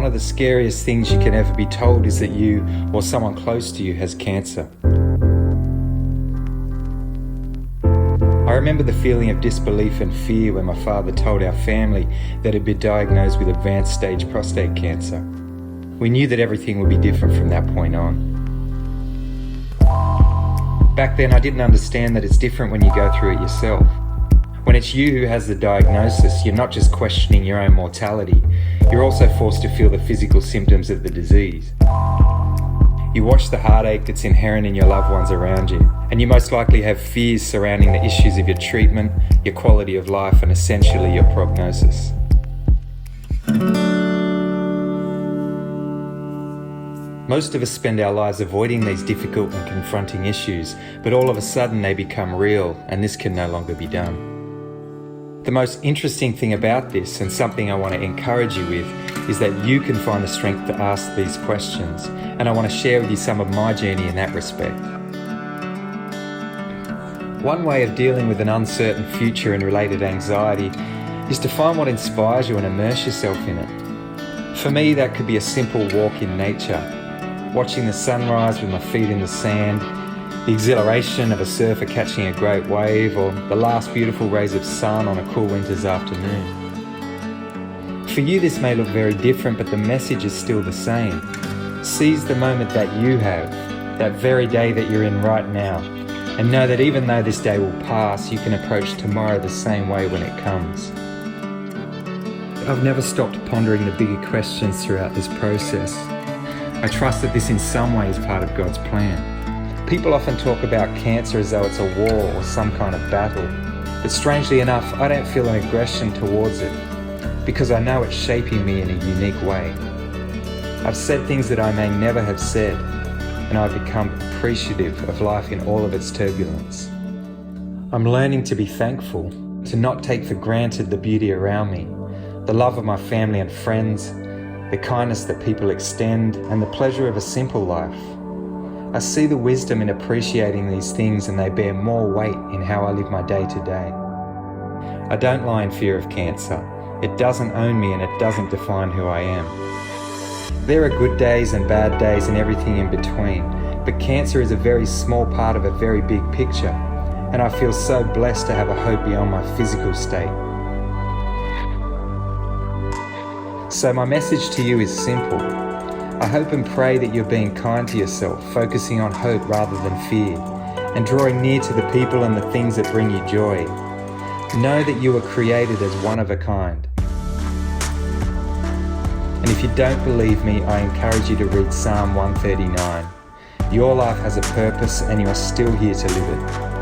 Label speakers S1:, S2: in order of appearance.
S1: one of the scariest things you can ever be told is that you or someone close to you has cancer. I remember the feeling of disbelief and fear when my father told our family that he'd been diagnosed with advanced stage prostate cancer. We knew that everything would be different from that point on. Back then, I didn't understand that it's different when you go through it yourself. When it's you who has the diagnosis, you're not just questioning your own mortality, you're also forced to feel the physical symptoms of the disease. You watch the heartache that's inherent in your loved ones around you, and you most likely have fears surrounding the issues of your treatment, your quality of life, and essentially your prognosis. Most of us spend our lives avoiding these difficult and confronting issues, but all of a sudden they become real, and this can no longer be done. The most interesting thing about this, and something I want to encourage you with, is that you can find the strength to ask these questions, and I want to share with you some of my journey in that respect. One way of dealing with an uncertain future and related anxiety is to find what inspires you and immerse yourself in it. For me, that could be a simple walk in nature, watching the sunrise with my feet in the sand, the exhilaration of a surfer catching a great wave, or the last beautiful rays of sun on a cool winter's afternoon. For you, this may look very different, but the message is still the same. Seize the moment that you have, that very day that you're in right now, and know that even though this day will pass, you can approach tomorrow the same way when it comes. I've never stopped pondering the bigger questions throughout this process. I trust that this in some way is part of God's plan. People often talk about cancer as though it's a war or some kind of battle, but strangely enough, I don't feel an aggression towards it, because I know it's shaping me in a unique way. I've said things that I may never have said, and I've become appreciative of life in all of its turbulence. I'm learning to be thankful, to not take for granted the beauty around me, the love of my family and friends, the kindness that people extend, and the pleasure of a simple life. I see the wisdom in appreciating these things, and they bear more weight in how I live my day to day. I don't lie in fear of cancer. It doesn't own me, and it doesn't define who I am. There are good days and bad days and everything in between, but cancer is a very small part of a very big picture, and I feel so blessed to have a hope beyond my physical state. So my message to you is simple. I hope and pray that you're being kind to yourself, focusing on hope rather than fear, and drawing near to the people and the things that bring you joy. Know that you were created as one of a kind. And if you don't believe me, I encourage you to read Psalm 139. Your life has a purpose, and you are still here to live it.